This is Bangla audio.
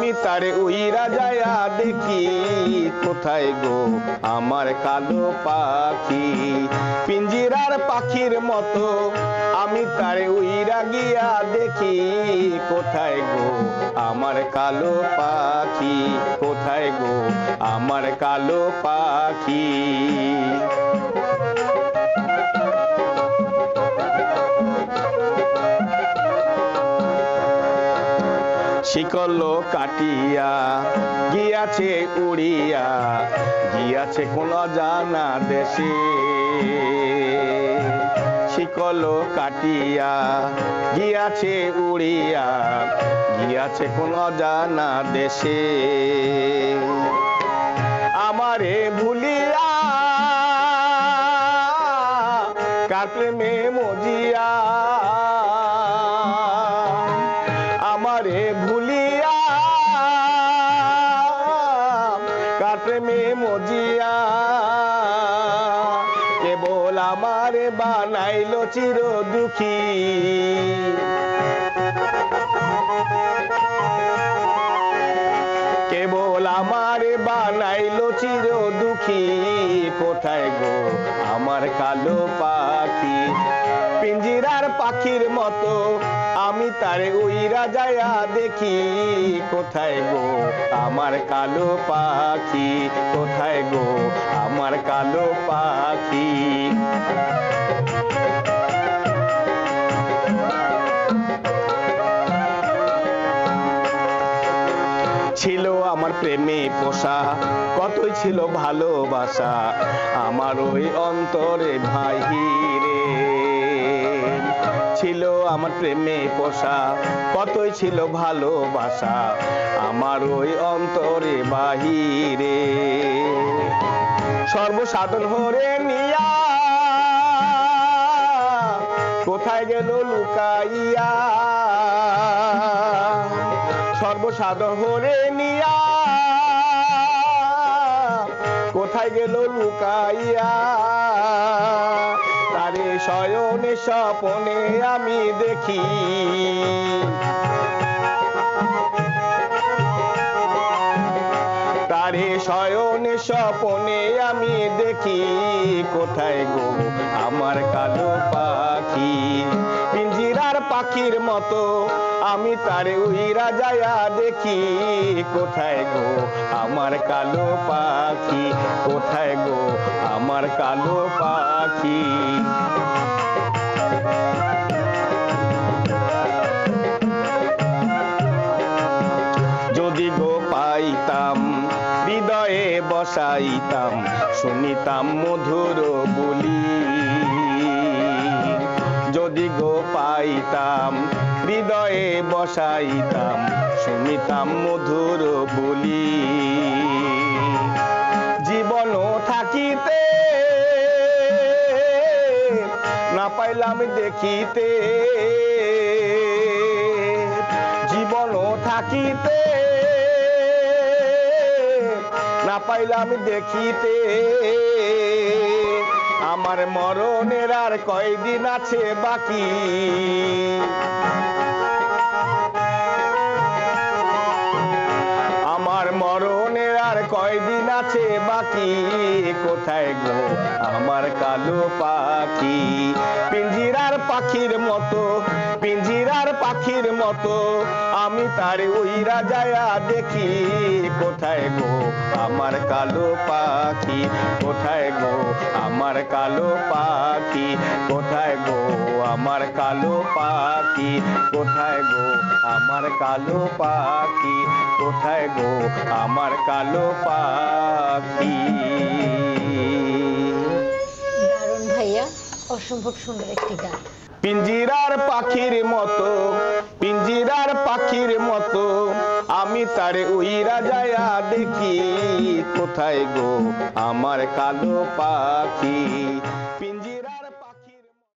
আমি তারে উইরা যায়া দেখি কোথায় গো আমার কালো পাখি পিঞ্জিরার পাখির মতো আমি তারে উইরা গিয়া দেখি কোথায় গো আমার কালো পাখি কোথায় গো আমার কালো পাখি শিকল কাটিয়া গিয়াছে উড়িয়া গিয়াছে কোন জানা দেশে শিকল কাটিয়া গিয়াছে উড়িয়া গিয়াছে কোন জানা দেশে আমারে ভুলিয়া কার প্রেমে মজিয়া আমারে ভুলিয়া কার প্রেমে মজিয়া কেবল আমারে বানাইলো চির দুঃখী কেবল আমারে বানাইলো চির দুঃখী কোথায় গো আমার কালো পাখি পিঞ্জিরার পাখির মতো আমি তারে উইরা যায়া দেখি কোথায় গো আমার কালো পাখি কোথায় গো আমার কালো পাখি ছিল আমার প্রেমে পোষা কতই ছিল ভালোবাসা আমার ওই অন্তরে ভাই রে ছিল আমার প্রেমে পোষা কতই ছিল ভালোবাসা আমার ওই অন্তরে বাহিরে সর্বসাধন হরে নিয়া কোথায় গেল লুকাইয়া সর্বসাধন হরে নিয়া কোথায় গেল লুকাইয়া তারে শয়নে স্বপনে আমি দেখি তারে শয়নে স্বপনে আমি দেখি কোথায় গো আমার কালো পাখি পিঞ্জিরার পাখির মতো আমি তারে উইরা যায়া দেখি কোথায় গো আমার কালো পাখি কোথায় গো আমার কালো পাখি যদি গো পাইতাম হৃদয়ে বসাইতাম শুনিতাম মধুর বলি যদি গো পাইতাম হৃদয়ে বসাইতাম শুনিতাম মধুর বলি জীবন থাকিতে না পাইলাম দেখিতে জীবন থাকিতে না পাইলাম দেখিতে আমার মরণের আর কয়দিন আছে বাকি আমার মরণের আর কয়দিন আছে বাকি কোথায় গো আমার কালো পাখি পিঞ্জিরার পাখির মতো পিঞ্জিরার পাখির মতো আমি তারে উইরা যায়া দেখি কোথায় গো আমার কালো পাখি কোথায় গো আমার কালো পাখি কোথায় গো আমার কালো পাখি কোথায় গো আমার কালো পাখি কোথায় গো আমার কালো পাখি দারুণ ভাইয়া অসম্ভব সুন্দর একটি গান পিঞ্জিরার পাখির মতো পিঞ্জিরার পাখির মতো আমি তারে উইরা যায়া দেখি কোথায় গো আমার কালো পাখি